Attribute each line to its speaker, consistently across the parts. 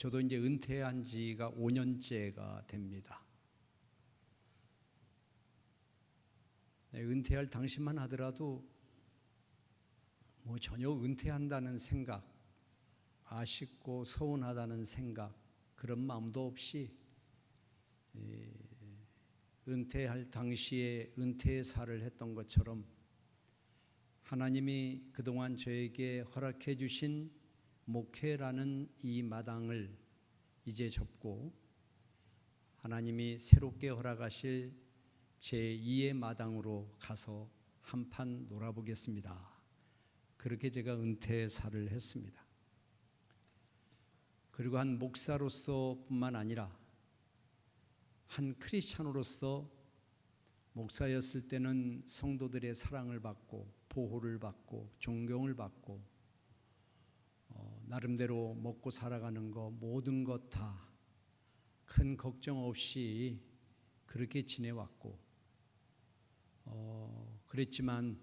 Speaker 1: 저도 이제 은퇴한 지가 5년째가 됩니다. 은퇴할 당시만 하더라도 전혀 은퇴한다는 생각, 아쉽고 서운하다는 생각, 그런 마음도 없이 은퇴할 당시에 은퇴사를 했던 것처럼 하나님이 그동안 저에게 허락해 주신 목회라는 이 마당을 이제 접고 하나님이 새롭게 허락하실 제2의 마당으로 가서 한판 놀아보겠습니다. 그렇게 제가 은퇴사를 했습니다. 그리고 한 목사로서 뿐만 아니라 한 크리스찬으로서 목사였을 때는 성도들의 사랑을 받고 보호를 받고 존경을 받고 나름대로 먹고 살아가는 거 모든 것 다 큰 걱정 없이 그렇게 지내왔고 그랬지만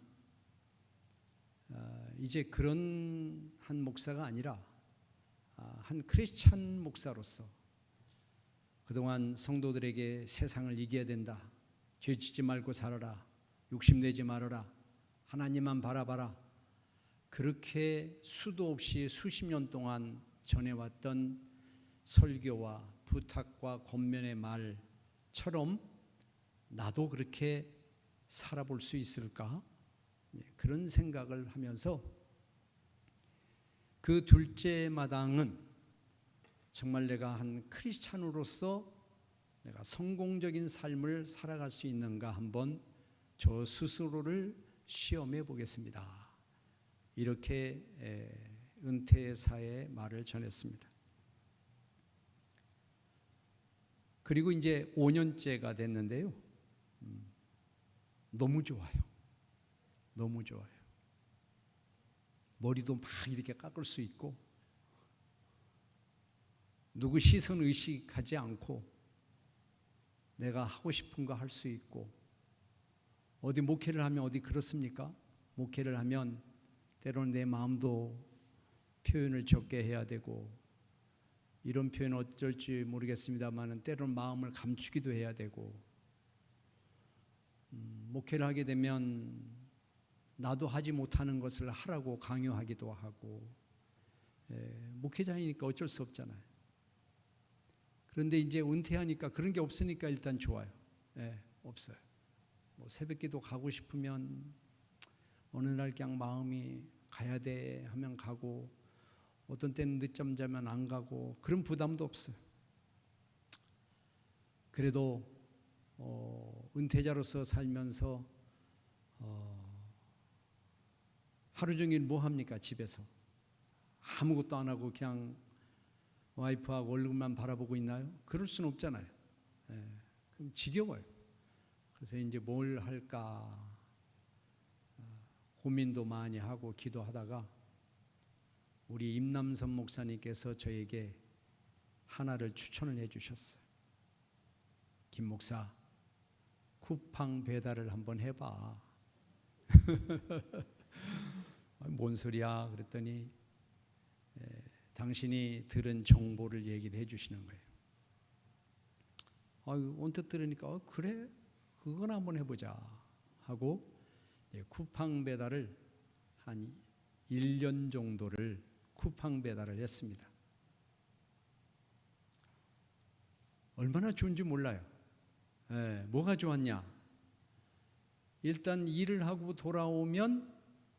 Speaker 1: 이제 그런 한 목사가 아니라 한 크리스찬 목사로서 그동안 성도들에게 세상을 이겨야 된다, 죄짓지 말고 살아라, 욕심내지 말아라, 하나님만 바라봐라, 그렇게 수도 없이 수십 년 동안 전해왔던 설교와 부탁과 권면의 말처럼 나도 그렇게 살아볼 수 있을까? 그런 생각을 하면서 그 둘째 마당은 정말 내가 한 크리스찬으로서 내가 성공적인 삶을 살아갈 수 있는가 한번 저 스스로를 시험해 보겠습니다. 이렇게 은퇴사의 말을 전했습니다. 그리고 이제 5년째가 됐는데요. 너무 좋아요. 너무 좋아요. 머리도 막 이렇게 깎을 수 있고 누구 시선 의식하지 않고 내가 하고 싶은 거 할 수 있고 어디 목회를 하면 어디 그렇습니까? 목회를 하면 때로는 내 마음도 표현을 적게 해야 되고 이런 표현 어쩔지 모르겠습니다만 때로는 마음을 감추기도 해야 되고 목회를 하게 되면 나도 하지 못하는 것을 하라고 강요하기도 하고 목회자이니까 어쩔 수 없잖아요. 그런데 이제 은퇴하니까 그런 게 없으니까 일단 좋아요. 없어요. 새벽기도 가고 싶으면 어느 날 그냥 마음이 가야 돼 하면 가고 어떤 때는 늦잠 자면 안 가고 그런 부담도 없어요. 그래도 은퇴자로서 살면서 하루 종일 뭐 합니까? 집에서 아무것도 안 하고 그냥 와이프하고 얼굴만 바라보고 있나요? 그럴 수는 없잖아요. 그럼 지겨워요. 그래서 이제 뭘 할까 고민도 많이 하고 기도하다가 우리 임남선 목사님께서 저에게 하나를 추천을 해 주셨어요. 김 목사, 쿠팡 배달을 한번 해봐. 뭔 소리야? 그랬더니 당신이 들은 정보를 얘기를 해 주시는 거예요. 언뜻 들으니까 그래? 그건 한번 해보자 하고 쿠팡 배달을 한 1년 정도를 쿠팡 배달을 했습니다. 얼마나 좋은지 몰라요. 뭐가 좋았냐? 일단 일을 하고 돌아오면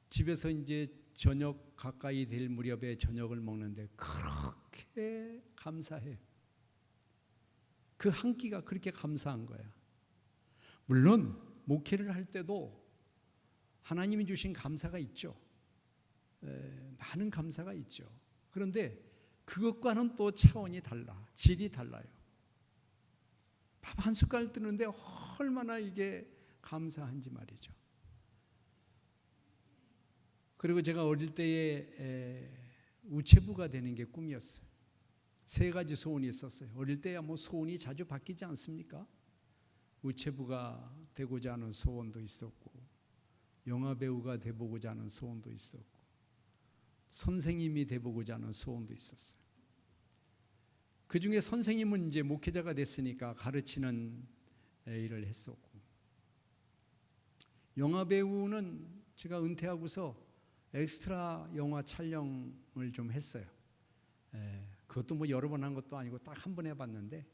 Speaker 1: 집에서 이제 저녁 가까이 될 무렵에 저녁을 먹는데 그렇게 감사해요. 그 한 끼가 그렇게 감사한 거야. 물론 목회를 할 때도 하나님이 주신 감사가 있죠. 많은 감사가 있죠. 그런데 그것과는 또 차원이 달라. 질이 달라요. 밥 한 숟갈 뜨는데 얼마나 이게 감사한지 말이죠. 그리고 제가 어릴 때에 우체부가 되는 게 꿈이었어요. 3가지 소원이 있었어요. 어릴 때야 소원이 자주 바뀌지 않습니까? 우체부가 되고자 하는 소원도 있었고 영화배우가 되보고자 하는 소원도 있었고 선생님이 되보고자 하는 소원도 있었어요. 그 중에 선생님은 이제 목회자가 됐으니까 가르치는 일을 했었고, 영화 배우는 제가 은퇴하고서 엑스트라 영화 촬영을 좀 했어요. 그것도 뭐 여러 번 한 것도 아니고 딱 한 번 해봤는데,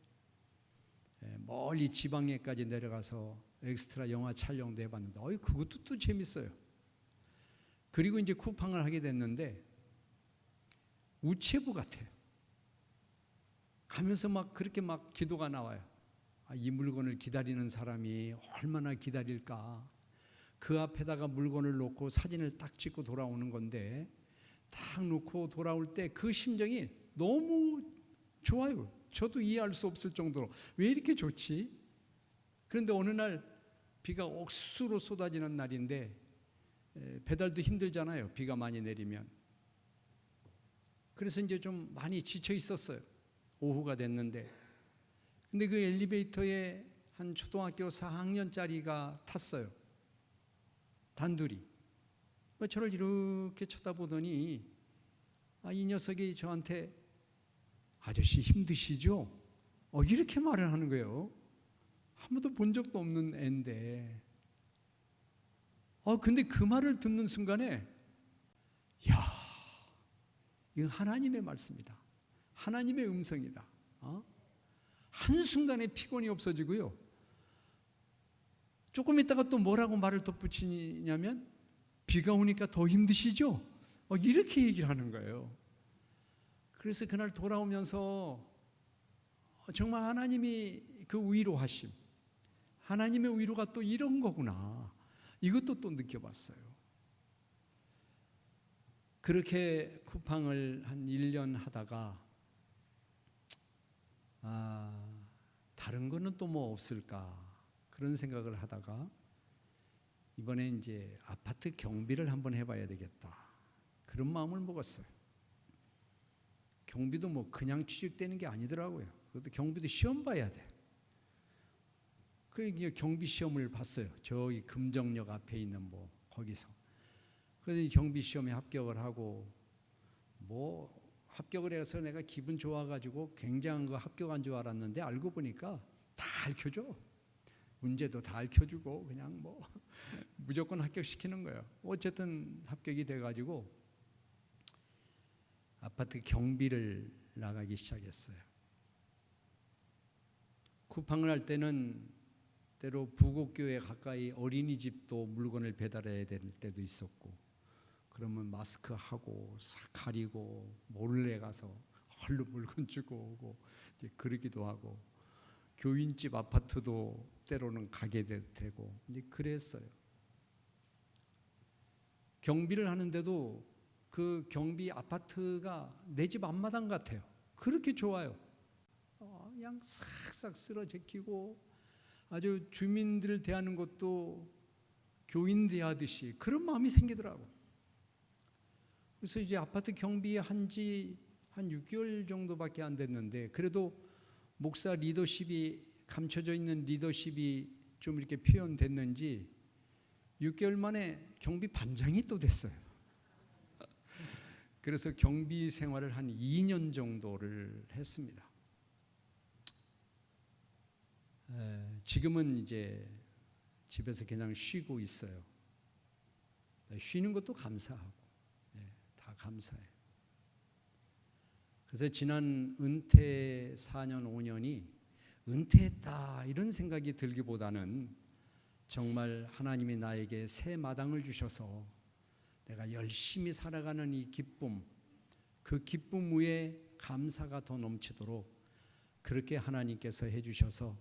Speaker 1: 멀리 지방에까지 내려가서 엑스트라 영화 촬영도 해봤는데, 그것도 또 재밌어요. 그리고 이제 쿠팡을 하게 됐는데 우체부 같아요. 가면서 막 그렇게 막 기도가 나와요. 이 물건을 기다리는 사람이 얼마나 기다릴까. 그 앞에다가 물건을 놓고 사진을 딱 찍고 돌아오는 건데, 딱 놓고 돌아올 때 그 심정이 너무 좋아요. 저도 이해할 수 없을 정도로 왜 이렇게 좋지? 그런데 어느 날 비가 억수로 쏟아지는 날인데, 배달도 힘들잖아요, 비가 많이 내리면. 그래서 이제 좀 많이 지쳐 있었어요. 오후가 됐는데, 근데 그 엘리베이터에 한 초등학교 4학년짜리가 탔어요. 단둘이. 저를 이렇게 쳐다보더니 이 녀석이 저한테 아저씨 힘드시죠? 이렇게 말을 하는 거예요. 한 번도 본 적도 없는 애인데. 근데 그 말을 듣는 순간에, 이거 하나님의 말씀이다. 하나님의 음성이다. 한순간에 피곤이 없어지고요. 조금 있다가 또 뭐라고 말을 덧붙이냐면, 비가 오니까 더 힘드시죠? 이렇게 얘기를 하는 거예요. 그래서 그날 돌아오면서 정말 하나님이 그 위로하심, 하나님의 위로가 또 이런 거구나, 이것도 또 느껴봤어요. 그렇게 쿠팡을 한 1년 하다가 다른 거는 또 뭐 없을까 그런 생각을 하다가, 이번에 이제 아파트 경비를 한번 해봐야 되겠다 그런 마음을 먹었어요. 경비도 뭐 그냥 취직되는 게 아니더라고요. 그것도 경비도 시험 봐야 돼. 그 경비 시험을 봤어요. 저기 금정역 앞에 있는 뭐 거기서. 그래서 이 경비 시험에 합격을 하고, 뭐 합격을 해서 내가 기분 좋아가지고 굉장한 거 합격한 줄 알았는데, 알고 보니까 다 알려줘. 문제도 다 알려주고 그냥 뭐 무조건 합격시키는 거예요. 어쨌든 합격이 돼가지고 아파트 경비를 나가기 시작했어요. 쿠팡을 할 때는 때로 부곡교회 가까이 어린이집도 물건을 배달해야 될 때도 있었고, 그러면 마스크하고 싹 가리고 몰래 가서 얼른 물건 주고 오고 이제 그러기도 하고, 교인집 아파트도 때로는 가게 되고 이제 그랬어요. 경비를 하는데도 그 경비 아파트가 내 집 앞마당 같아요. 그렇게 좋아요. 그냥 싹싹 쓸어 제끼고 아주 주민들을 대하는 것도 교인 대하듯이 그런 마음이 생기더라고. 그래서 이제 아파트 경비한 지 한 6개월 정도밖에 안 됐는데, 그래도 목사 리더십이, 감춰져 있는 리더십이 좀 이렇게 표현됐는지 6개월 만에 경비 반장이 또 됐어요. 그래서 경비 생활을 한 2년 정도를 했습니다. 지금은 이제 집에서 그냥 쉬고 있어요. 쉬는 것도 감사하고, 다 감사해요. 그래서 지난 은퇴 4년 5년이 은퇴했다 이런 생각이 들기보다는, 정말 하나님이 나에게 새 마당을 주셔서 내가 열심히 살아가는 이 기쁨, 그 기쁨 위에 감사가 더 넘치도록 그렇게 하나님께서 해주셔서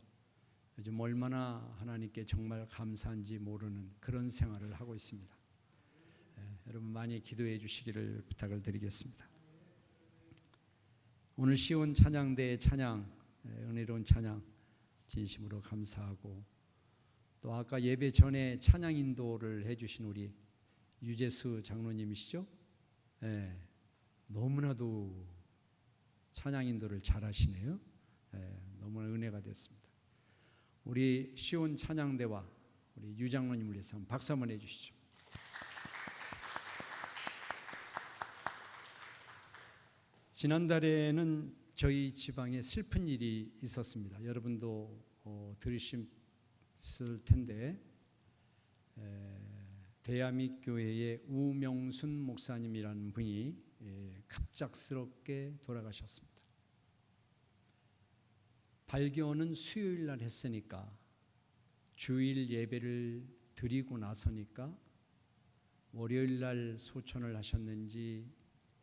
Speaker 1: 요즘 얼마나 하나님께 정말 감사한지 모르는 그런 생활을 하고 있습니다. 여러분 많이 기도해 주시기를 부탁을 드리겠습니다. 오늘 시온 찬양대의 찬양, 은혜로운 찬양 진심으로 감사하고, 또 아까 예배 전에 찬양 인도를 해주신 우리 유재수 장로님이시죠? 너무나도 찬양 인도를 잘하시네요. 너무나 은혜가 됐습니다. 우리 시온 찬양대와 우리 유 장로님을 위해서 박수 한번 해주시죠. 지난달에는 저희 지방에 슬픈 일이 있었습니다. 여러분도 들으셨을 텐데 대야미 교회의 우명순 목사님이라는 분이 갑작스럽게 돌아가셨습니다. 발견은 수요일 날 했으니까 주일 예배를 드리고 나서니까 월요일 날 소천을 하셨는지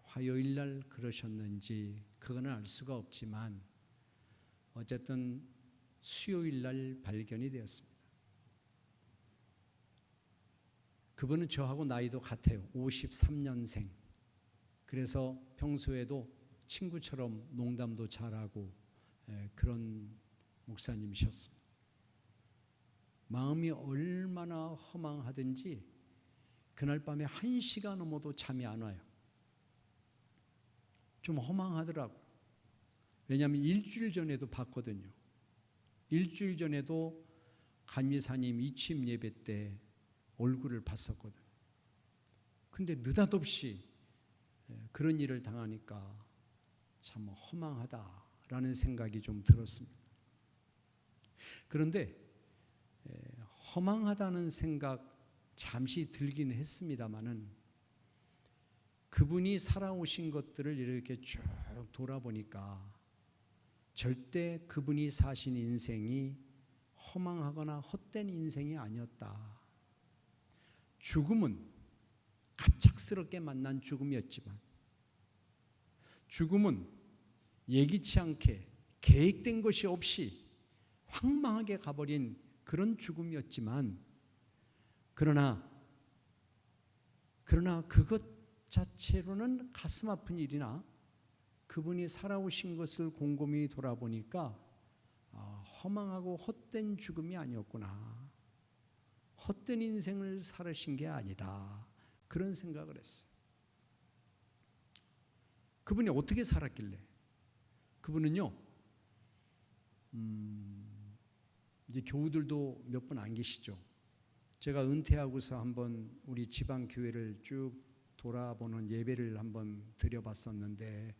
Speaker 1: 화요일 날 그러셨는지 그거는 알 수가 없지만 어쨌든 수요일 날 발견이 되었습니다. 그분은 저하고 나이도 같아요. 53년생. 그래서 평소에도 친구처럼 농담도 잘하고 그런 목사님이셨습니다. 마음이 얼마나 허망하든지 그날 밤에 1시가 넘어도 잠이 안 와요. 좀 허망하더라고요. 왜냐하면 일주일 전에도 봤거든요. 일주일 전에도 간미사님 이침 예배 때 얼굴을 봤었거든요. 근데 느닷없이 그런 일을 당하니까 참 허망하다라는 생각이 좀 들었습니다. 그런데 허망하다는 생각 잠시 들긴 했습니다마는 그분이 살아오신 것들을 이렇게 쭉 돌아보니까 절대 그분이 사신 인생이 허망하거나 헛된 인생이 아니었다. 죽음은 갑작스럽게 만난 죽음이었지만 죽음은 예기치 않게 계획된 것이 없이 황망하게 가버린 그런 죽음이었지만 그러나 그것 자체로는 가슴 아픈 일이나 그분이 살아오신 것을 곰곰이 돌아보니까 허망하고 헛된 죽음이 아니었구나. 헛된 인생을 살으신 게 아니다. 그런 생각을 했어요. 그분이 어떻게 살았길래? 그분은요, 이제 교우들도 몇 분 안 계시죠. 제가 은퇴하고서 한번 우리 지방 교회를 쭉 돌아보는 예배를 한번 드려봤었는데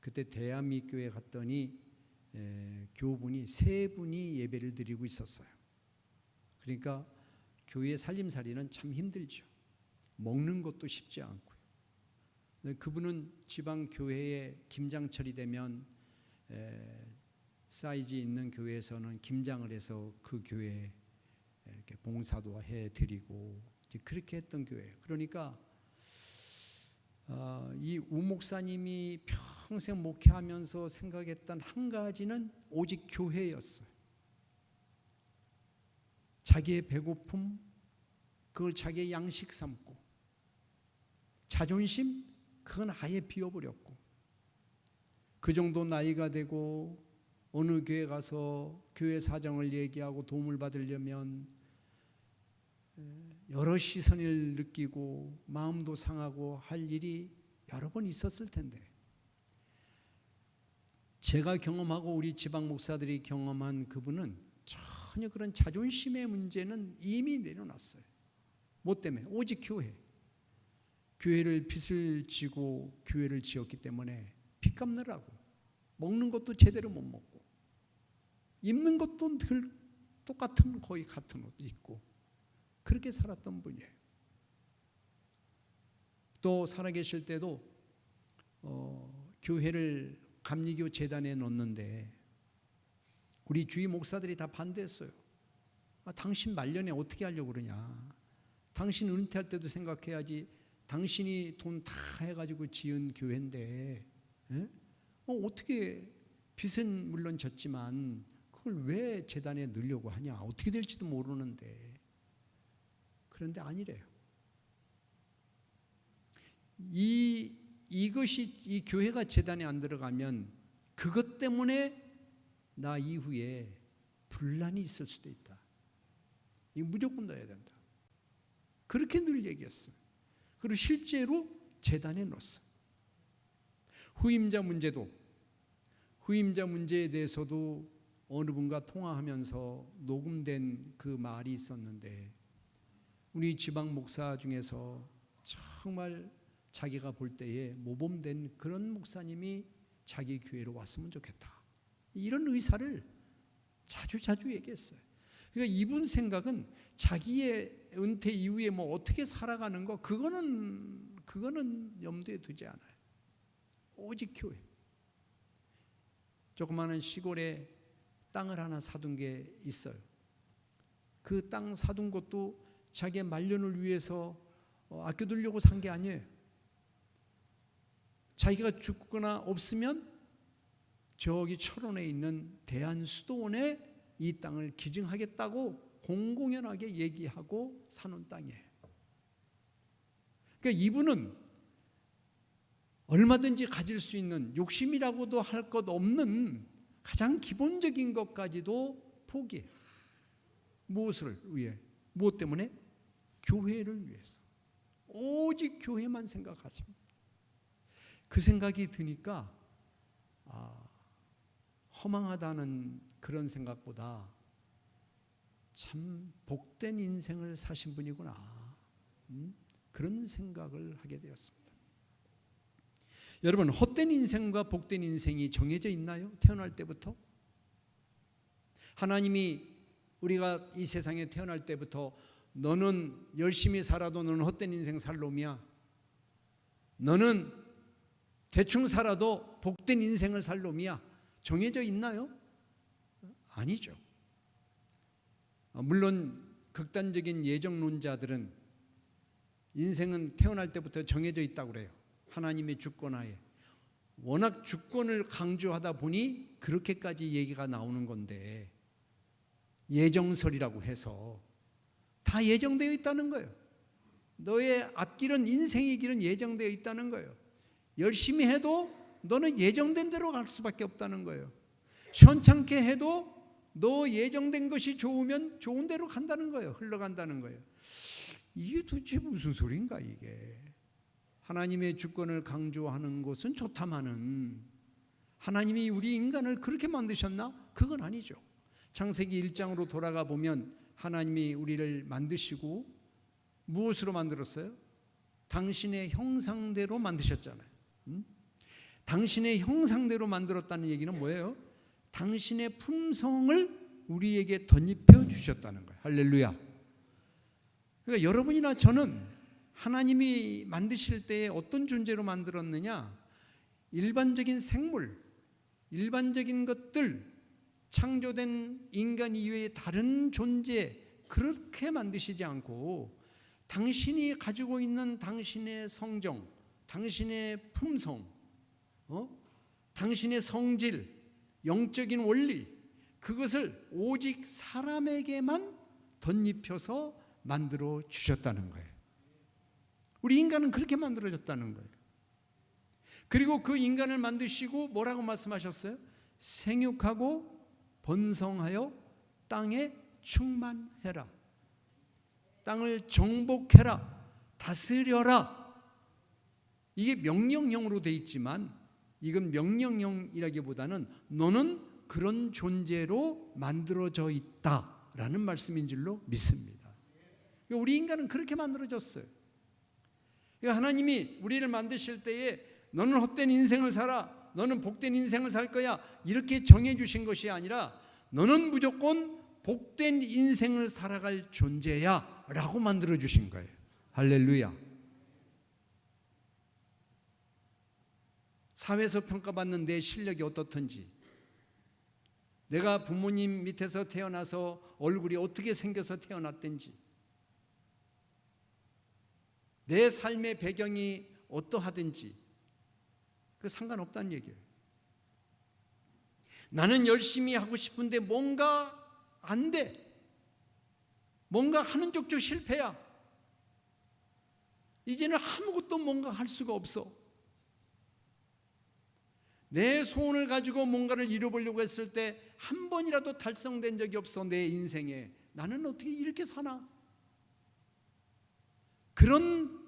Speaker 1: 그때 대야미 교회 갔더니 교우분이 3분이 예배를 드리고 있었어요. 그러니까 교회 살림살이는 참 힘들죠. 먹는 것도 쉽지 않고요. 그분은 지방 교회에 김장철이 되면 사이즈 있는 교회에서는 김장을 해서 그 교회에 이렇게 봉사도 해드리고 그렇게 했던 교회예요. 그러니까 이 우 목사님이 평생 목회하면서 생각했던 한 가지는 오직 교회였어요. 자기의 배고픔, 그걸 자기의 양식 삼고 자존심, 그건 아예 비워버렸고 그 정도 나이가 되고 어느 교회 가서 교회 사정을 얘기하고 도움을 받으려면 여러 시선을 느끼고 마음도 상하고 할 일이 여러 번 있었을 텐데 제가 경험하고 우리 지방 목사들이 경험한 그분은 전혀 그런 자존심의 문제는 이미 내려놨어요. 뭐 때문에? 오직 교회. 교회를 빚을 지고 교회를 지었기 때문에 빚 갚느라고 먹는 것도 제대로 못 먹고 입는 것도 늘 똑같은 거의 같은 옷 입고 그렇게 살았던 분이에요. 또 살아계실 때도 교회를 감리교 재단에 넣었는데 우리 주위 목사들이 다 반대했어요. 당신 말년에 어떻게 하려고 그러냐. 당신 은퇴할 때도 생각해야지. 당신이 돈 다 해가지고 지은 교회인데 어떻게 빚은 물론 졌지만 그걸 왜 재단에 넣으려고 하냐. 어떻게 될지도 모르는데. 그런데 아니래요. 이것이 이 교회가 재단에 안 들어가면 그것 때문에 나 이후에 분란이 있을 수도 있다. 이거 무조건 넣어야 된다. 그렇게 늘 얘기했어요. 그리고 실제로 재단에 넣었어요. 후임자 문제에 대해서도 어느 분과 통화하면서 녹음된 그 말이 있었는데 우리 지방 목사 중에서 정말 자기가 볼 때에 모범된 그런 목사님이 자기 교회로 왔으면 좋겠다. 이런 의사를 자주 얘기했어요. 그러니까 이분 생각은 자기의 은퇴 이후에 뭐 어떻게 살아가는 거 그거는 염두에 두지 않아요. 오직 교회. 조그마한 시골에 땅을 하나 사둔 게 있어요. 그 땅 사둔 것도 자기의 말년을 위해서 아껴두려고 산 게 아니에요. 자기가 죽거나 없으면 저기 철원에 있는 대한수도원에 이 땅을 기증하겠다고 공공연하게 얘기하고 사는 땅이에요. 그러니까 이분은 얼마든지 가질 수 있는 욕심이라고도 할 것 없는 가장 기본적인 것까지도 포기해요. 무엇을 위해? 무엇 때문에? 교회를 위해서. 오직 교회만 생각하십니다. 그 생각이 드니까 허망하다는 그런 생각보다 참 복된 인생을 사신 분이구나, 그런 생각을 하게 되었습니다. 여러분, 헛된 인생과 복된 인생이 정해져 있나요? 태어날 때부터? 하나님이 우리가 이 세상에 태어날 때부터 너는 열심히 살아도 너는 헛된 인생 살 놈이야, 너는 대충 살아도 복된 인생을 살 놈이야, 정해져 있나요? 아니죠. 물론 극단적인 예정론자들은 인생은 태어날 때부터 정해져 있다고 그래요. 하나님의 주권하에. 워낙 주권을 강조하다 보니 그렇게까지 얘기가 나오는 건데, 예정설이라고 해서 다 예정되어 있다는 거예요. 너의 앞길은, 인생의 길은 예정되어 있다는 거예요. 열심히 해도 너는 예정된 대로 갈 수밖에 없다는 거예요. 시원찮게 해도 너 예정된 것이 좋으면 좋은 대로 간다는 거예요. 흘러간다는 거예요. 이게 도대체 무슨 소리인가 이게. 하나님의 주권을 강조하는 것은 좋다마는 하나님이 우리 인간을 그렇게 만드셨나? 그건 아니죠. 창세기 1장으로 돌아가 보면 하나님이 우리를 만드시고 무엇으로 만들었어요? 당신의 형상대로 만드셨잖아요. 당신의 형상대로 만들었다는 얘기는 뭐예요? 당신의 품성을 우리에게 덧입혀 주셨다는 거예요. 할렐루야. 그러니까 여러분이나 저는 하나님이 만드실 때 어떤 존재로 만들었느냐? 일반적인 생물, 일반적인 것들, 창조된 인간 이외의 다른 존재, 그렇게 만드시지 않고 당신이 가지고 있는 당신의 성정, 당신의 품성, 당신의 성질, 영적인 원리, 그것을 오직 사람에게만 덧입혀서 만들어 주셨다는 거예요. 우리 인간은 그렇게 만들어졌다는 거예요. 그리고 그 인간을 만드시고 뭐라고 말씀하셨어요? 생육하고 번성하여 땅에 충만해라, 땅을 정복해라, 다스려라. 이게 명령형으로 돼 있지만 이건 명령형이라기보다는 너는 그런 존재로 만들어져 있다라는 말씀인 줄로 믿습니다. 우리 인간은 그렇게 만들어졌어요. 하나님이 우리를 만드실 때에 너는 헛된 인생을 살아, 너는 복된 인생을 살 거야, 이렇게 정해 주신 것이 아니라 너는 무조건 복된 인생을 살아갈 존재야 라고 만들어 주신 거예요. 할렐루야. 사회에서 평가받는 내 실력이 어떻든지, 내가 부모님 밑에서 태어나서 얼굴이 어떻게 생겨서 태어났든지, 내 삶의 배경이 어떠하든지 그 상관없다는 얘기예요. 나는 열심히 하고 싶은데 뭔가 안 돼. 뭔가 하는 쪽쪽 실패야. 이제는 아무것도 뭔가 할 수가 없어. 내 소원을 가지고 뭔가를 이뤄보려고 했을 때 한 번이라도 달성된 적이 없어. 내 인생에 나는 어떻게 이렇게 사나? 그런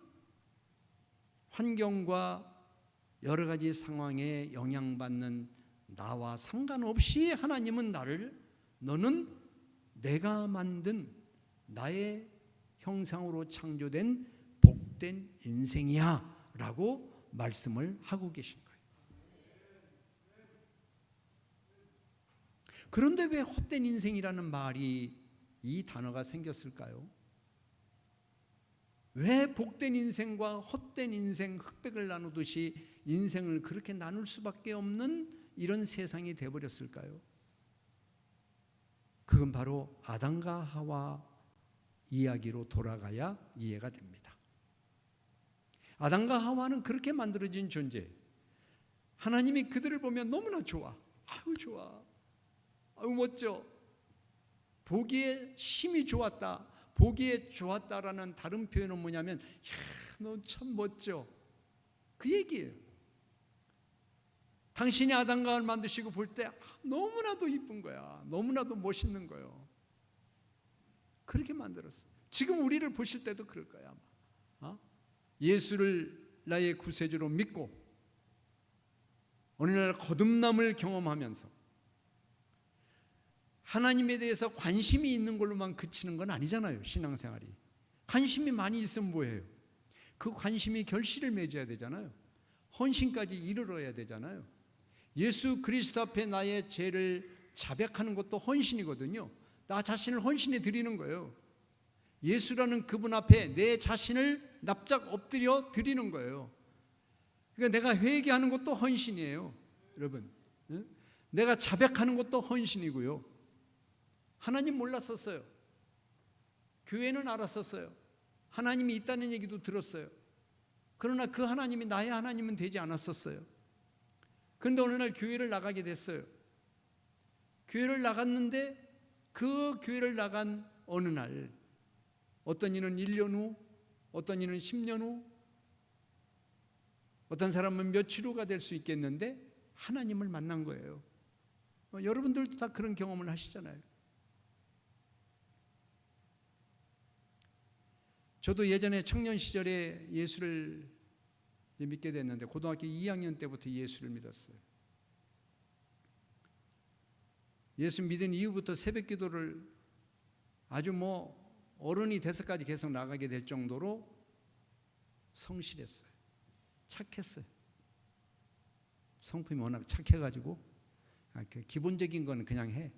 Speaker 1: 환경과 여러 가지 상황에 영향받는 나와 상관없이 하나님은 나를, 너는 내가 만든 나의 형상으로 창조된 복된 인생이야 라고 말씀을 하고 계신 거예요. 그런데 왜 헛된 인생이라는 말이, 이 단어가 생겼을까요? 왜 복된 인생과 헛된 인생, 흑백을 나누듯이 인생을 그렇게 나눌 수밖에 없는 이런 세상이 되어버렸을까요? 그건 바로 아담과 하와 이야기로 돌아가야 이해가 됩니다. 아담과 하와는 그렇게 만들어진 존재, 하나님이 그들을 보면 너무나 좋아. 아유 좋아, 아유 멋져, 보기에 심히 좋았다. 보기에 좋았다라는 다른 표현은 뭐냐면, 야, 너 참 멋져, 그 얘기예요. 당신이 아담과 하와를 만드시고 볼 때 너무나도 이쁜 거야, 너무나도 멋있는 거예요. 그렇게 만들었어. 지금 우리를 보실 때도 그럴 거야 아마. 예수를 나의 구세주로 믿고 어느 날 거듭남을 경험하면서 하나님에 대해서 관심이 있는 걸로만 그치는 건 아니잖아요. 신앙생활이 관심이 많이 있으면 뭐예요? 그 관심이 결실을 맺어야 되잖아요. 헌신까지 이르러야 되잖아요. 예수 그리스도 앞에 나의 죄를 자백하는 것도 헌신이거든요. 나 자신을 헌신해 드리는 거예요. 예수라는 그분 앞에 내 자신을 납작 엎드려 드리는 거예요. 그러니까 내가 회개하는 것도 헌신이에요, 여러분. 내가 자백하는 것도 헌신이고요. 하나님 몰랐었어요. 교회는 알았었어요. 하나님이 있다는 얘기도 들었어요. 그러나 그 하나님이 나의 하나님은 되지 않았었어요. 그런데 어느 날 교회를 나가게 됐어요. 교회를 나갔는데 그 교회를 나간 어느 날, 어떤 이는 1년 후, 어떤 이는 10년 후, 어떤 사람은 며칠 후가 될 수 있겠는데 하나님을 만난 거예요. 여러분들도 다 그런 경험을 하시잖아요. 저도 예전에 청년 시절에 예수를 믿게 됐는데 고등학교 2학년 때부터 예수를 믿었어요. 예수 믿은 이후부터 새벽 기도를 아주 어른이 돼서까지 계속 나가게 될 정도로 성실했어요. 착했어요. 성품이 워낙 착해가지고 기본적인 거는 그냥 해.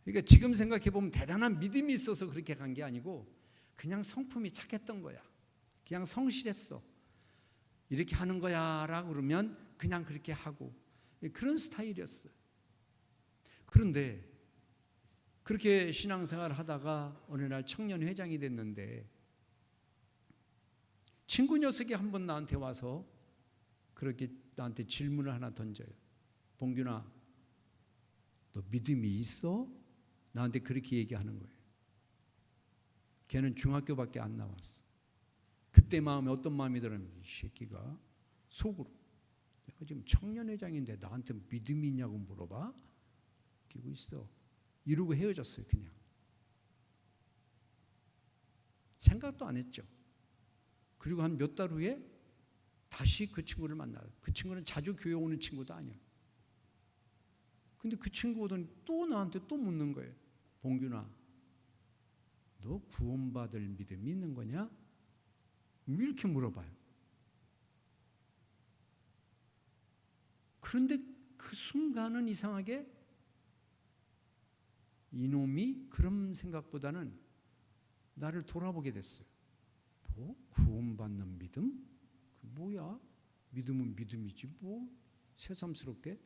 Speaker 1: 그러니까 지금 생각해 보면 대단한 믿음이 있어서 그렇게 간 게 아니고 그냥 성품이 착했던 거야. 그냥 성실했어. 이렇게 하는 거야 라고 그러면 그냥 그렇게 하고, 그런 스타일이었어요. 그런데 그렇게 신앙생활을 하다가 어느 날 청년회장이 됐는데 친구 녀석이 한 번 나한테 와서 그렇게 나한테 질문을 하나 던져요. 봉균아, 너 믿음이 있어? 나한테 그렇게 얘기하는 거예요. 걔는 중학교밖에 안 나왔어. 그때 마음에 어떤 마음이 들었냐면, 이 새끼가 속으로 내가 지금 청년회장인데 나한테 믿음이 있냐고 물어봐? 끼고 있어. 이러고 헤어졌어요. 그냥 생각도 안 했죠. 그리고 한 몇 달 후에 다시 그 친구를 만나요. 그 친구는 자주 교회 오는 친구도 아니야. 근데 그 친구 오더니 또 나한테 또 묻는 거예요. 봉균아, 너 구원받을 믿음이 있는 거냐? 이렇게 물어봐요. 그런데 그 순간은 이상하게 이놈이 그런 생각보다는 나를 돌아보게 됐어요. 뭐? 구원받는 믿음? 그 뭐야? 믿음은 믿음이지 뭐 새삼스럽게.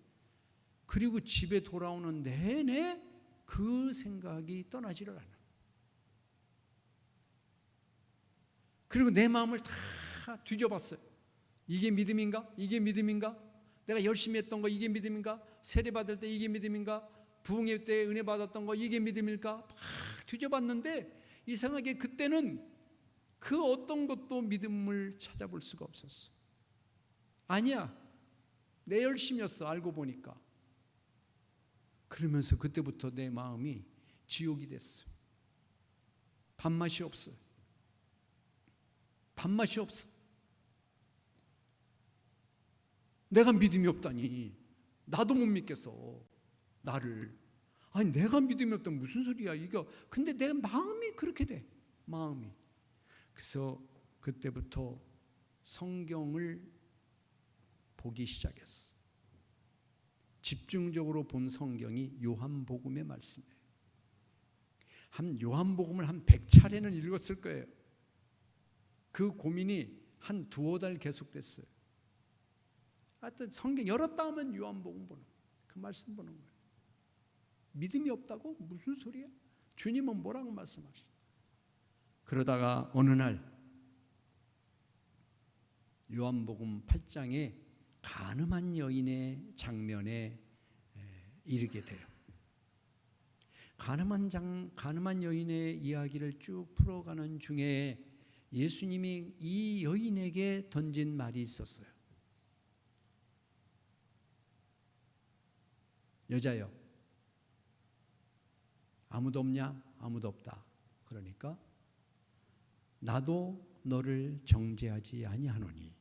Speaker 1: 그리고 집에 돌아오는 내내 그 생각이 떠나지를 않아. 그리고 내 마음을 다 뒤져봤어요. 이게 믿음인가? 이게 믿음인가? 내가 열심히 했던 거 이게 믿음인가? 세례 받을 때 이게 믿음인가? 부흥회 때 은혜 받았던 거 이게 믿음일까? 막 뒤져봤는데 이상하게 그때는 그 어떤 것도 믿음을 찾아볼 수가 없었어. 아니야, 내 열심이었어 알고 보니까. 그러면서 그때부터 내 마음이 지옥이 됐어. 밥맛이 없어요. 밥맛이 없어. 내가 믿음이 없다니 나도 못 믿겠어. 나를. 아니 내가 믿음이 없다면 무슨 소리야 이거. 근데 내 마음이 그렇게 돼. 마음이. 그래서 그때부터 성경을 보기 시작했어. 집중적으로 본 성경이 요한복음의 말씀이에요. 요한복음을 한 100차례는 읽었을 거예요. 그 고민이 한 두어 달 계속됐어요. 하여튼 성경 열었다 하면 요한복음 보는 거예요. 그 말씀 보는 거예요. 믿음이 없다고? 무슨 소리야? 주님은 뭐라고 말씀하시죠? 그러다가 어느 날 요한복음 8장에 간음한 여인의 장면에 이르게 돼요. 간음한 여인의 이야기를 쭉 풀어가는 중에 예수님이 이 여인에게 던진 말이 있었어요. 여자여, 아무도 없냐? 아무도 없다. 그러니까 나도 너를 정죄하지 아니하노니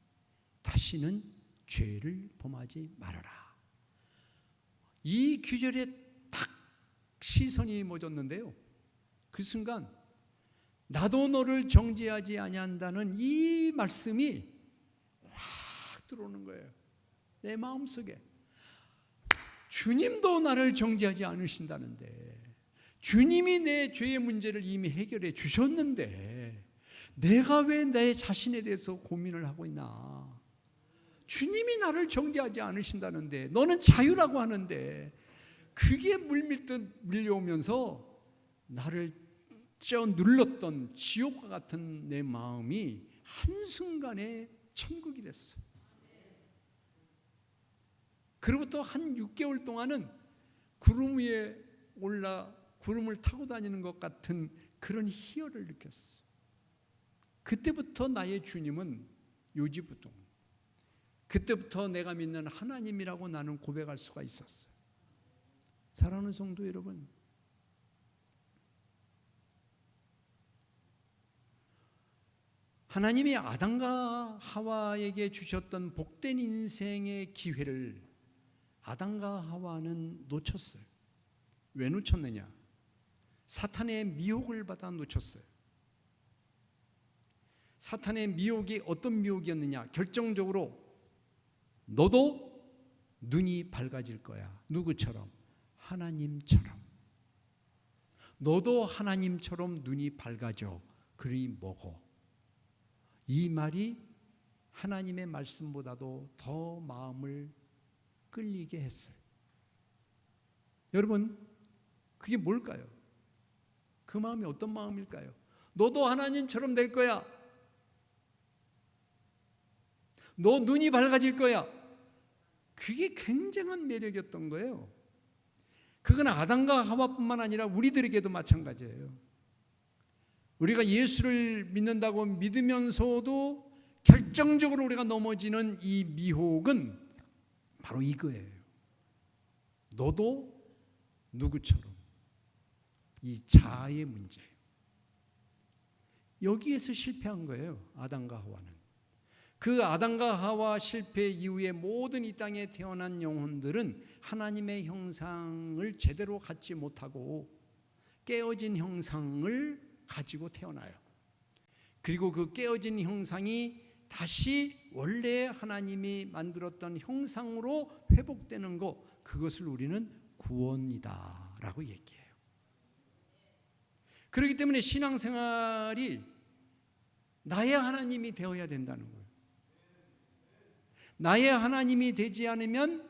Speaker 1: 다시는 죄를 범하지 말아라. 이 규절에 딱 시선이 멎었는데요. 그 순간 나도 너를 정죄하지 아니한다는 이 말씀이 확 들어오는 거예요. 내 마음속에. 주님도 나를 정죄하지 않으신다는데, 주님이 내 죄의 문제를 이미 해결해 주셨는데 내가 왜 내 자신에 대해서 고민을 하고 있나? 주님이 나를 정죄하지 않으신다는데, 너는 자유라고 하는데, 그게 물밀듯 밀려오면서 나를 쪄 눌렀던 지옥과 같은 내 마음이 한순간에 천국이 됐어. 그로부터 한 6개월 동안은 구름 위에 올라 구름을 타고 다니는 것 같은 그런 희열을 느꼈어. 그때부터 나의 주님은 요지부동. 그때부터 내가 믿는 하나님이라고 나는 고백할 수가 있었어요. 사랑하는 성도 여러분, 하나님이 아담과 하와에게 주셨던 복된 인생의 기회를 아담과 하와는 놓쳤어요. 왜 놓쳤느냐? 사탄의 미혹을 받아 놓쳤어요. 사탄의 미혹이 어떤 미혹이었느냐? 결정적으로 너도 눈이 밝아질 거야. 누구처럼? 하나님처럼. 너도 하나님처럼 눈이 밝아져. 그러니 뭐고? 이 말이 하나님의 말씀보다도 더 마음을 끌리게 했어요. 여러분, 그게 뭘까요? 그 마음이 어떤 마음일까요? 너도 하나님처럼 될 거야. 너 눈이 밝아질 거야. 그게 굉장한 매력이었던 거예요. 그건 아담과 하와뿐만 아니라 우리들에게도 마찬가지예요. 우리가 예수를 믿는다고 믿으면서도 결정적으로 우리가 넘어지는 이 미혹은 바로 이거예요. 너도 누구처럼. 이 자아의 문제예요. 여기에서 실패한 거예요. 아담과 하와는. 그 아담과 하와 실패 이후에 모든 이 땅에 태어난 영혼들은 하나님의 형상을 제대로 갖지 못하고 깨어진 형상을 가지고 태어나요. 그리고 그 깨어진 형상이 다시 원래 하나님이 만들었던 형상으로 회복되는 것, 그것을 우리는 구원이다 라고 얘기해요. 그렇기 때문에 신앙생활이 나의 하나님이 되어야 된다는 거예요. 나의 하나님이 되지 않으면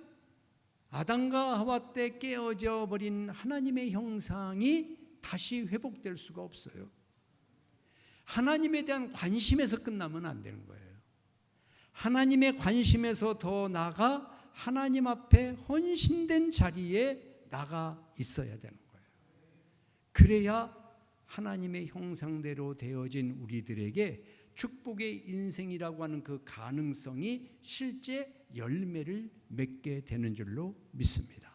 Speaker 1: 아담과 하와 때 깨어져 버린 하나님의 형상이 다시 회복될 수가 없어요. 하나님에 대한 관심에서 끝나면 안 되는 거예요. 하나님의 관심에서 더 나아가 하나님 앞에 헌신된 자리에 나가 있어야 되는 거예요. 그래야 하나님의 형상대로 되어진 우리들에게 축복의 인생이라고 하는 그 가능성이 실제 열매를 맺게 되는 줄로 믿습니다.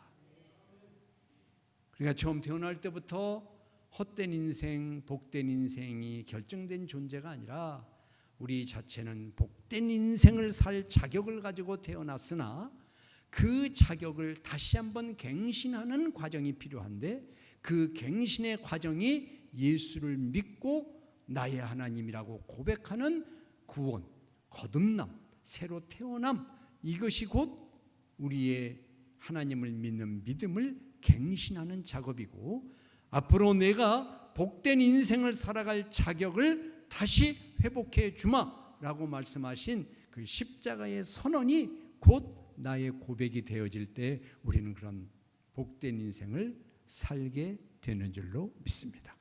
Speaker 1: 그러니까 처음 태어날 때부터 헛된 인생, 복된 인생이 결정된 존재가 아니라 우리 자체는 복된 인생을 살 자격을 가지고 태어났으나 그 자격을 다시 한번 갱신하는 과정이 필요한데, 그 갱신의 과정이 예수를 믿고 나의 하나님이라고 고백하는 구원, 거듭남, 새로 태어남, 이것이 곧 우리의 하나님을 믿는 믿음을 갱신하는 작업이고, 앞으로 내가 복된 인생을 살아갈 자격을 다시 회복해 주마라고 말씀하신 그 십자가의 선언이 곧 나의 고백이 되어질 때 우리는 그런 복된 인생을 살게 되는 줄로 믿습니다.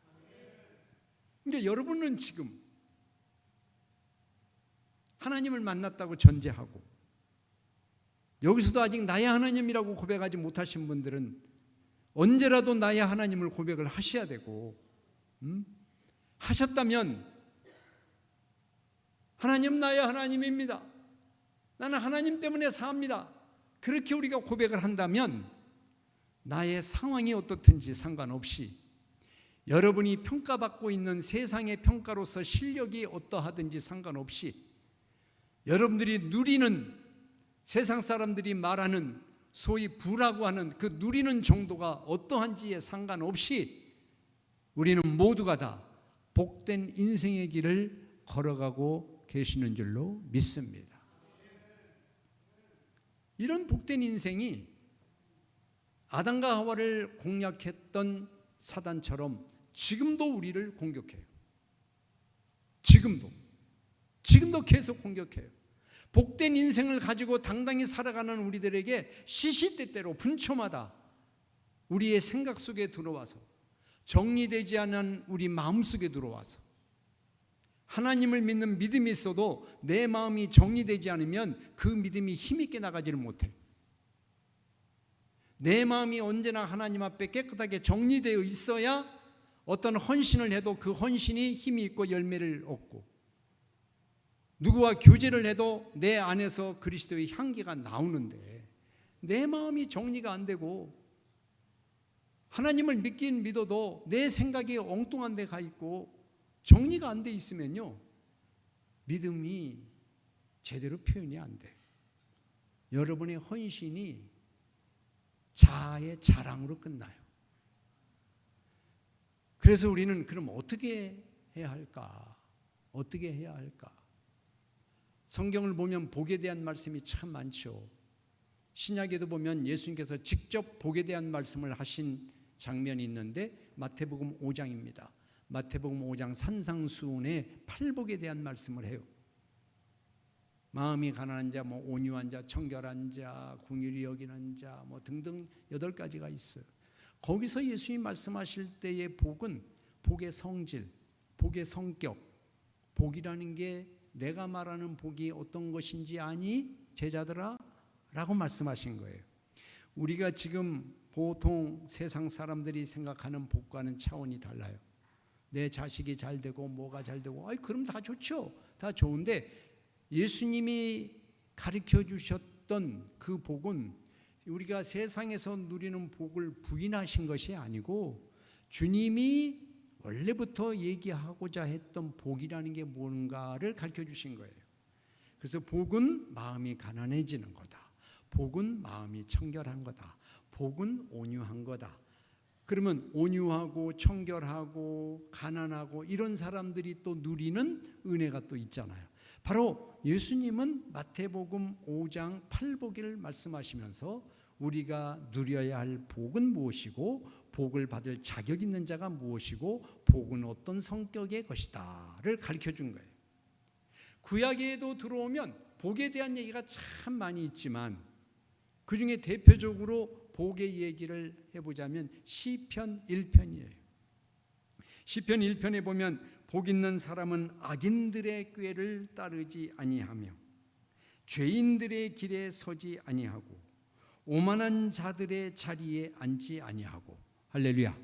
Speaker 1: 그러니까 여러분은 지금 하나님을 만났다고 전제하고, 여기서도 아직 나의 하나님이라고 고백하지 못하신 분들은 언제라도 나의 하나님을 고백을 하셔야 되고, 하셨다면 하나님 나의 하나님입니다, 나는 하나님 때문에 삽니다, 그렇게 우리가 고백을 한다면 나의 상황이 어떻든지 상관없이, 여러분이 평가받고 있는 세상의 평가로서 실력이 어떠하든지 상관없이, 여러분들이 누리는 세상 사람들이 말하는 소위 부라고 하는 그 누리는 정도가 어떠한지에 상관없이 우리는 모두가 다 복된 인생의 길을 걸어가고 계시는 줄로 믿습니다. 이런 복된 인생이 아담과 하와를 공략했던 사단처럼 지금도 우리를 공격해요. 지금도 계속 공격해요. 복된 인생을 가지고 당당히 살아가는 우리들에게 시시때때로 분초마다 우리의 생각 속에 들어와서, 정리되지 않은 우리 마음속에 들어와서, 하나님을 믿는 믿음이 있어도 내 마음이 정리되지 않으면 그 믿음이 힘있게 나가지를 못해. 내 마음이 언제나 하나님 앞에 깨끗하게 정리되어 있어야 어떤 헌신을 해도 그 헌신이 힘이 있고 열매를 얻고, 누구와 교제를 해도 내 안에서 그리스도의 향기가 나오는데, 내 마음이 정리가 안 되고 하나님을 믿긴 믿어도 내 생각이 엉뚱한 데 가 있고 정리가 안 돼 있으면요, 믿음이 제대로 표현이 안 돼. 여러분의 헌신이 자아의 자랑으로 끝나요. 그래서 우리는 그럼 어떻게 해야 할까? 어떻게 해야 할까? 성경을 보면 복에 대한 말씀이 참 많죠. 신약에도 보면 예수님께서 직접 복에 대한 말씀을 하신 장면이 있는데 마태복음 5장입니다. 마태복음 5장 산상수훈의 팔복에 대한 말씀을 해요. 마음이 가난한 자, 온유한 자, 청결한 자, 긍휼히 여기는 자, 등등 8가지가 있어요. 거기서 예수님 말씀하실 때의 복은 복의 성질, 복의 성격, 복이라는 게 내가 말하는 복이 어떤 것인지 아니 제자들아? 라고 말씀하신 거예요. 우리가 지금 보통 세상 사람들이 생각하는 복과는 차원이 달라요. 내 자식이 잘 되고 뭐가 잘 되고, 그럼 다 좋죠. 다 좋은데 예수님이 가르쳐 주셨던 그 복은 우리가 세상에서 누리는 복을 부인하신 것이 아니고, 주님이 원래부터 얘기하고자 했던 복이라는 게 뭔가를 가르쳐 주신 거예요. 그래서 복은 마음이 가난해지는 거다, 복은 마음이 청결한 거다, 복은 온유한 거다. 그러면 온유하고 청결하고 가난하고 이런 사람들이 또 누리는 은혜가 또 있잖아요. 바로 예수님은 마태복음 5장 8복을 말씀하시면서 우리가 누려야 할 복은 무엇이고, 복을 받을 자격 있는 자가 무엇이고, 복은 어떤 성격의 것이다를 가르쳐 준 거예요. 구약에도 들어오면 복에 대한 얘기가 참 많이 있지만 그 중에 대표적으로 복의 얘기를 해보자면 시편 1편이에요. 시편 1편에 보면 복 있는 사람은 악인들의 꾀를 따르지 아니하며 죄인들의 길에 서지 아니하고 오만한 자들의 자리에 앉지 아니하고. 할렐루야.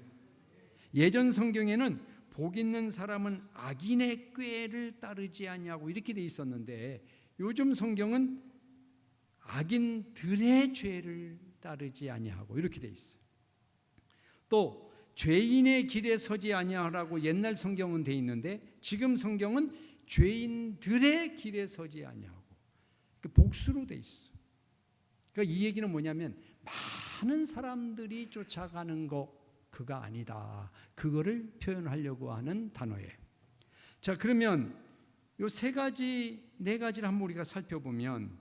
Speaker 1: 예전 성경에는 복 있는 사람은 악인의 꾀를 따르지 아니하고 이렇게 돼 있었는데, 요즘 성경은 악인들의 죄를 따르지 아니하고 이렇게 돼 있어요. 또 죄인의 길에 서지 아니하라고 옛날 성경은 돼 있는데, 지금 성경은 죄인들의 길에 서지 아니하고 복수로 돼 있어. 그러니까 이 얘기는 뭐냐면 많은 사람들이 쫓아가는 거 그가 아니다, 그거를 표현하려고 하는 단어예요. 자, 그러면 요 3가지 4가지를 한번 우리가 살펴보면,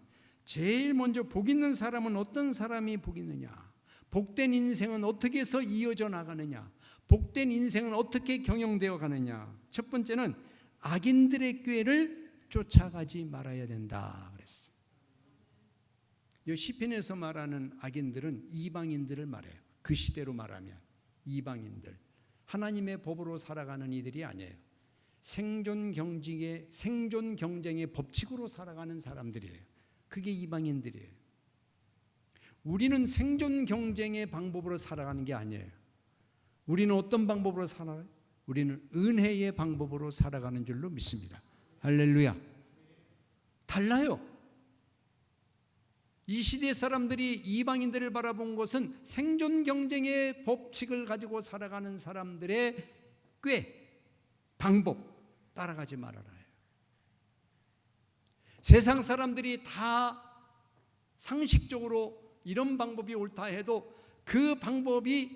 Speaker 1: 제일 먼저 복 있는 사람은 어떤 사람이 복 있느냐? 복된 인생은 어떻게 해서 이어져 나가느냐? 복된 인생은 어떻게 경영되어 가느냐? 첫 번째는 악인들의 꾀를 쫓아가지 말아야 된다 그랬어요. 이 시편에서 말하는 악인들은 이방인들을 말해요. 그 시대로 말하면 이방인들, 하나님의 법으로 살아가는 이들이 아니에요. 생존 경쟁의 법칙으로 살아가는 사람들이에요. 그게 이방인들이에요. 우리는 생존 경쟁의 방법으로 살아가는 게 아니에요. 우리는 어떤 방법으로 살아가요? 우리는 은혜의 방법으로 살아가는 줄로 믿습니다. 할렐루야. 달라요. 이 시대 사람들이 이방인들을 바라본 것은 생존 경쟁의 법칙을 가지고 살아가는 사람들의 꾀, 방법 따라가지 말아라. 세상 사람들이 다 상식적으로 이런 방법이 옳다 해도 그 방법이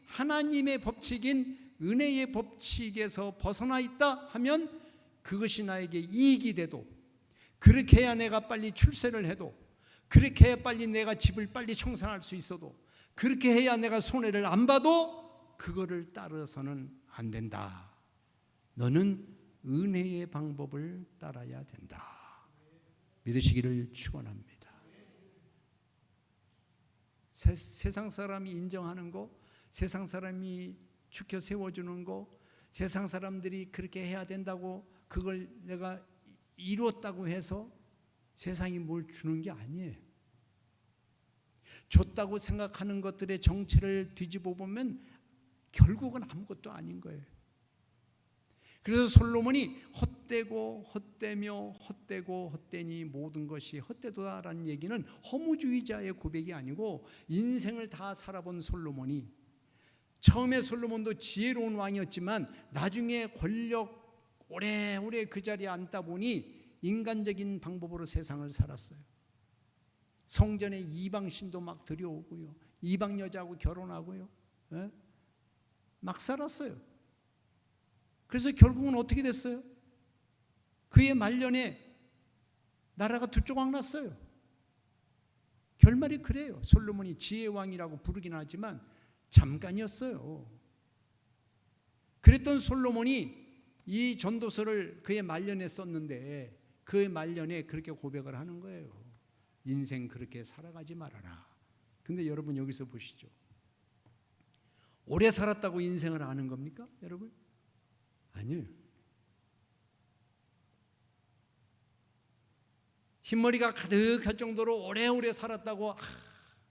Speaker 1: 하나님의 법칙인 은혜의 법칙에서 벗어나 있다 하면 그것이 나에게 이익이 돼도, 그렇게 해야 내가 빨리 출세를 해도, 그렇게 해야 빨리 내가 집을 빨리 청산할 수 있어도, 그렇게 해야 내가 손해를 안 봐도 그거를 따라서는 안 된다. 너는 은혜의 방법을 따라야 된다. 믿으시기를 축원합니다. 세상 사람이 인정하는 거, 세상 사람이 추켜 세워주는 거, 세상 사람들이 그렇게 해야 된다고 그걸 내가 이루었다고 해서 세상이 뭘 주는 게 아니에요. 줬다고 생각하는 것들의 정체를 뒤집어 보면 결국은 아무것도 아닌 거예요. 그래서 솔로몬이 헛되고 헛되며 헛되고 헛되니 모든 것이 헛되도다라는 얘기는 허무주의자의 고백이 아니고, 인생을 다 살아본 솔로몬이, 처음에 솔로몬도 지혜로운 왕이었지만 나중에 권력 오래오래 그 자리에 앉다 보니 인간적인 방법으로 세상을 살았어요. 성전에 이방신도 막 들여오고요, 이방 여자하고 결혼하고요, 막 살았어요. 그래서 결국은 어떻게 됐어요? 그의 말년에 나라가 두 조각 났어요. 결말이 그래요. 솔로몬이 지혜왕이라고 부르긴 하지만 잠깐이었어요. 그랬던 솔로몬이 이 전도서를 그의 말년에 썼는데, 그의 말년에 그렇게 고백을 하는 거예요. 인생 그렇게 살아가지 말아라. 근데 여러분 여기서 보시죠. 오래 살았다고 인생을 아는 겁니까, 여러분? 아니에요. 흰머리가 가득할 정도로 오래오래 살았다고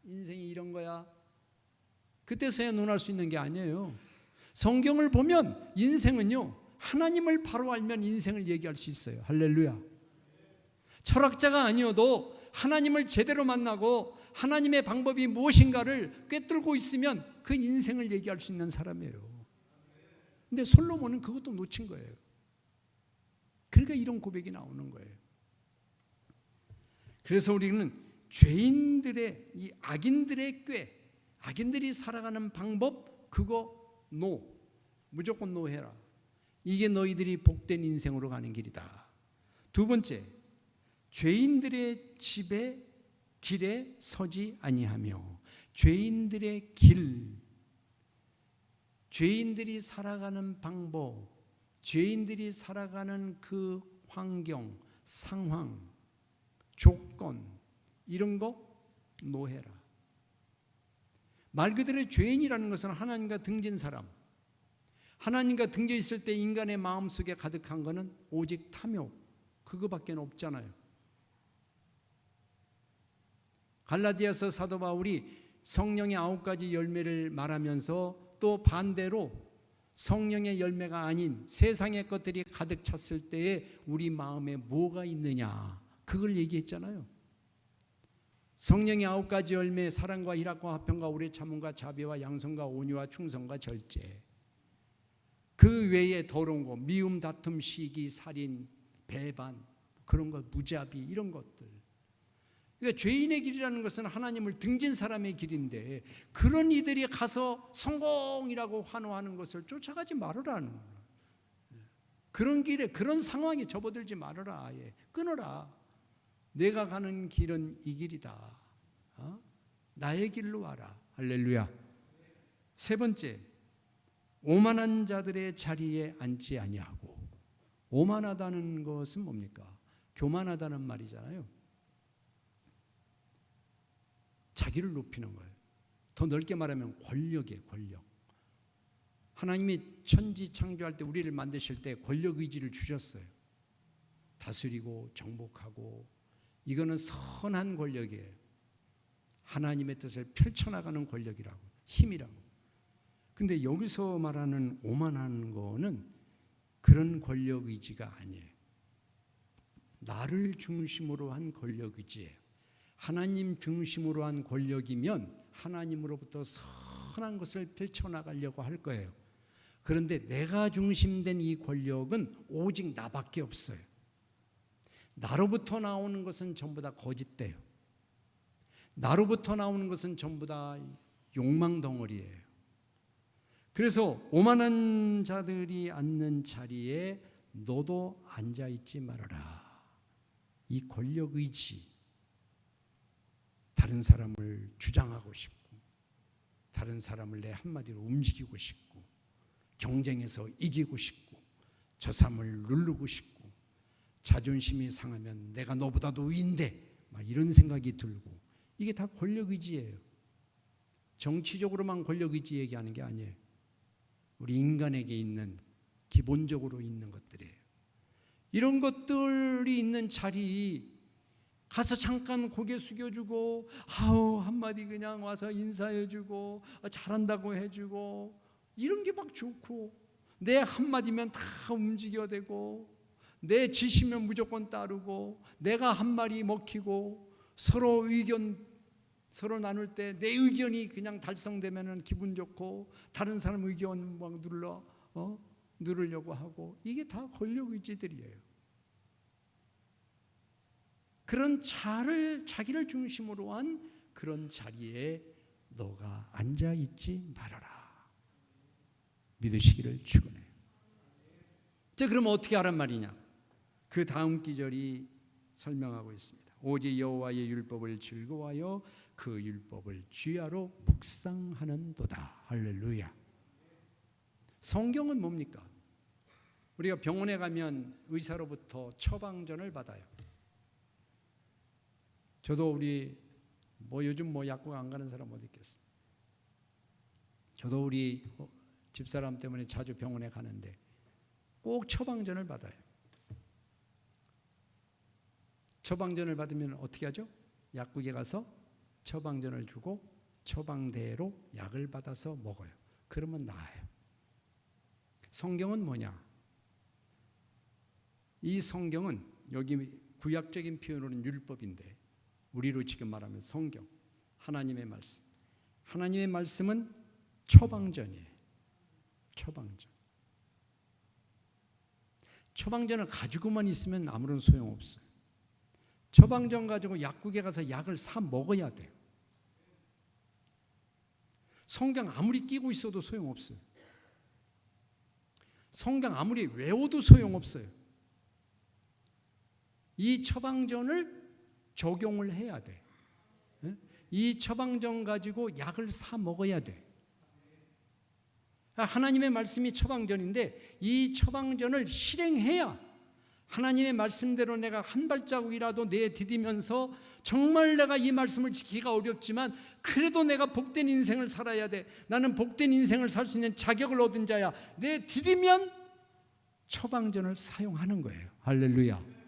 Speaker 1: 인생이 이런 거야, 그때서야 논할 수 있는 게 아니에요. 성경을 보면 인생은요, 하나님을 바로 알면 인생을 얘기할 수 있어요. 할렐루야. 철학자가 아니어도 하나님을 제대로 만나고 하나님의 방법이 무엇인가를 꿰뚫고 있으면 그 인생을 얘기할 수 있는 사람이에요. 근데 솔로몬은 그것도 놓친 거예요. 그러니까 이런 고백이 나오는 거예요. 그래서 우리는 죄인들의, 이 악인들의 꾀, 악인들이 살아가는 방법, 그거 무조건 노해라. 이게 너희들이 복된 인생으로 가는 길이다. 두 번째, 죄인들의 길에 서지 아니하며. 죄인들의 길, 죄인들이 살아가는 방법, 죄인들이 살아가는 그 환경, 상황, 조건, 이런 거 노해라. 말 그대로 죄인이라는 것은 하나님과 등진 사람, 하나님과 등져 있을 때 인간의 마음속에 가득한 것은 오직 탐욕, 그거밖에 없잖아요. 갈라디아서 사도 바울이 성령의 9가지 열매를 말하면서 또 반대로 성령의 열매가 아닌 세상의 것들이 가득 찼을 때에 우리 마음에 뭐가 있느냐, 그걸 얘기했잖아요. 성령의 9가지 열매, 사랑과 희락과 화평과 오래 참음과 자비와 양선과 온유와 충성과 절제, 그 외에 더러운 거, 미움, 다툼, 시기, 살인, 배반, 그런 것, 무자비, 이런 것들. 그러니까 죄인의 길이라는 것은 하나님을 등진 사람의 길인데, 그런 이들이 가서 성공이라고 환호하는 것을 쫓아가지 말으라는 거예요. 그런 길에, 그런 상황에 접어들지 말아라. 아예 끊어라. 내가 가는 길은 이 길이다. 나의 길로 와라. 할렐루야. 세 번째, 오만한 자들의 자리에 앉지 아니하고. 오만하다는 것은 뭡니까? 교만하다는 말이잖아요. 자기를 높이는 거예요. 더 넓게 말하면 권력이에요. 권력. 하나님이 천지 창조할 때 우리를 만드실 때 권력 의지를 주셨어요. 다스리고 정복하고, 이거는 선한 권력이에요. 하나님의 뜻을 펼쳐나가는 권력이라고, 힘이라고. 근데 여기서 말하는 오만한 거는 그런 권력 의지가 아니에요. 나를 중심으로 한 권력 의지예요. 하나님 중심으로 한 권력이면 하나님으로부터 선한 것을 펼쳐나가려고 할 거예요. 그런데 내가 중심된 이 권력은 오직 나밖에 없어요. 나로부터 나오는 것은 전부 다 거짓돼요. 나로부터 나오는 것은 전부 다 욕망 덩어리예요. 그래서 오만한 자들이 앉는 자리에 너도 앉아있지 말아라. 이 권력 의지, 다른 사람을 주장하고 싶고, 다른 사람을 내 한마디로 움직이고 싶고, 경쟁에서 이기고 싶고, 저 사람을 누르고 싶고, 자존심이 상하면 내가 너보다도 위인데 막 이런 생각이 들고, 이게 다 권력 의지예요. 정치적으로만 권력 의지 얘기하는 게 아니에요. 우리 인간에게 있는, 기본적으로 있는 것들이에요. 이런 것들이 있는 자리 가서 잠깐 고개 숙여주고, 한마디 그냥 와서 인사해주고, 잘한다고 해주고, 이런 게 막 좋고, 내 한마디면 다 움직여대고, 내 지시면 무조건 따르고, 내가 한 말이 먹히고, 서로 서로 나눌 때 내 의견이 그냥 달성되면 기분 좋고, 다른 사람 의견 막 누르려고 하고, 이게 다 권력 의지들이에요. 그런 자기를 중심으로 한 그런 자리에 너가 앉아 있지 말아라. 믿으시기를 축원해요. 자, 그러면 어떻게 하란 말이냐? 그 다음 기절이 설명하고 있습니다. 오직 여호와의 율법을 즐거워하여 그 율법을 주야로 묵상하는도다. 할렐루야. 성경은 뭡니까? 우리가 병원에 가면 의사로부터 처방전을 받아요. 저도 우리 요즘 약국 안 가는 사람 어디 있겠어요? 저도 우리 집사람 때문에 자주 병원에 가는데 꼭 처방전을 받아요. 처방전을 받으면 어떻게 하죠? 약국에 가서 처방전을 주고 처방대로 약을 받아서 먹어요. 그러면 나아요. 성경은 뭐냐? 이 성경은 여기 구약적인 표현으로는 율법인데, 우리로 지금 말하면 성경, 하나님의 말씀. 하나님의 말씀은 처방전이에요. 처방전. 처방전을 가지고만 있으면 아무런 소용없어요. 처방전 가지고 약국에 가서 약을 사 먹어야 돼요. 성경 아무리 끼고 있어도 소용없어요. 성경 아무리 외워도 소용없어요. 이 처방전을 적용을 해야 돼. 이 처방전 가지고 약을 사 먹어야 돼. 하나님의 말씀이 처방전인데 이 처방전을 실행해야, 하나님의 말씀대로 내가 한 발자국이라도 내디디면서 정말 내가 이 말씀을 지키기가 어렵지만 그래도 내가 복된 인생을 살아야 돼. 나는 복된 인생을 살 수 있는 자격을 얻은 자야. 내디디면 처방전을 사용하는 거예요. 할렐루야.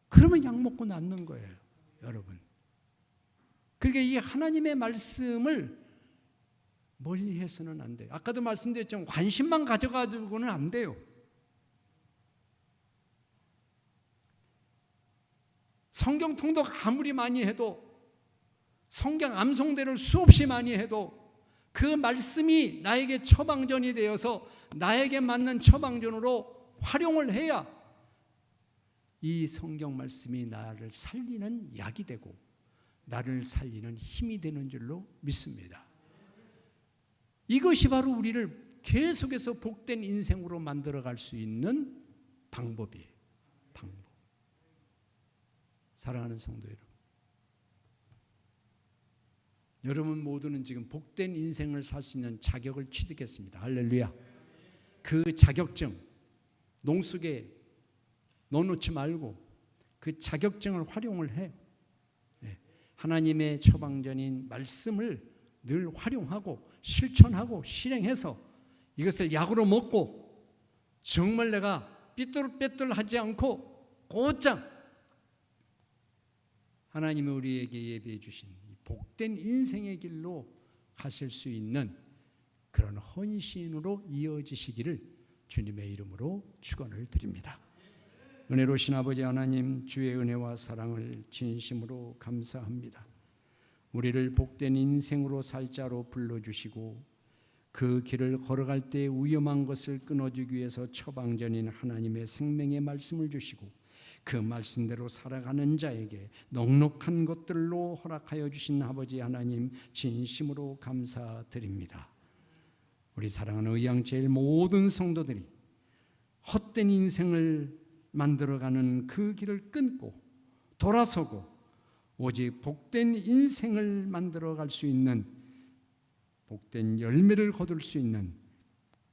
Speaker 1: 그러면 약 먹고 낫는 거예요, 여러분. 그러니까 이 하나님의 말씀을 멀리해서는 안 돼요. 아까도 말씀드렸지만 관심만 가져가지고는 안 돼요. 성경 통독 아무리 많이 해도, 성경 암송대를 수없이 많이 해도 그 말씀이 나에게 처방전이 되어서 나에게 맞는 처방전으로 활용을 해야 이 성경 말씀이 나를 살리는 약이 되고 나를 살리는 힘이 되는 줄로 믿습니다. 이것이 바로 우리를 계속해서 복된 인생으로 만들어갈 수 있는 방법이에요. 방법. 사랑하는 성도 여러분, 여러분 모두는 지금 복된 인생을 살 수 있는 자격을 취득했습니다. 할렐루야. 그 자격증 농 속에 넣어놓지 말고 그 자격증을 활용을 해요. 하나님의 처방전인 말씀을 늘 활용하고 실천하고 실행해서 이것을 약으로 먹고 정말 내가 삐뚤빼뚤하지 않고 곧장 하나님이 우리에게 예비해 주신 복된 인생의 길로 가실 수 있는 그런 헌신으로 이어지시기를 주님의 이름으로 축원을 드립니다. 은혜로우신 아버지 하나님, 주의 은혜와 사랑을 진심으로 감사합니다. 우리를 복된 인생으로 살 자로 불러주시고 그 길을 걸어갈 때 위험한 것을 끊어주기 위해서 처방전인 하나님의 생명의 말씀을 주시고 그 말씀대로 살아가는 자에게 넉넉한 것들로 허락하여 주신 아버지 하나님, 진심으로 감사드립니다. 우리 사랑하는 의양제일 모든 성도들이 헛된 인생을 만들어가는 그 길을 끊고 돌아서고 오직 복된 인생을 만들어갈 수 있는, 복된 열매를 거둘 수 있는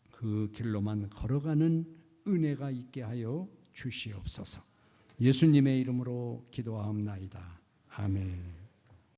Speaker 1: 그 길로만 걸어가는 은혜가 있게 하여 주시옵소서. 예수님의 이름으로 기도하옵나이다. 아멘.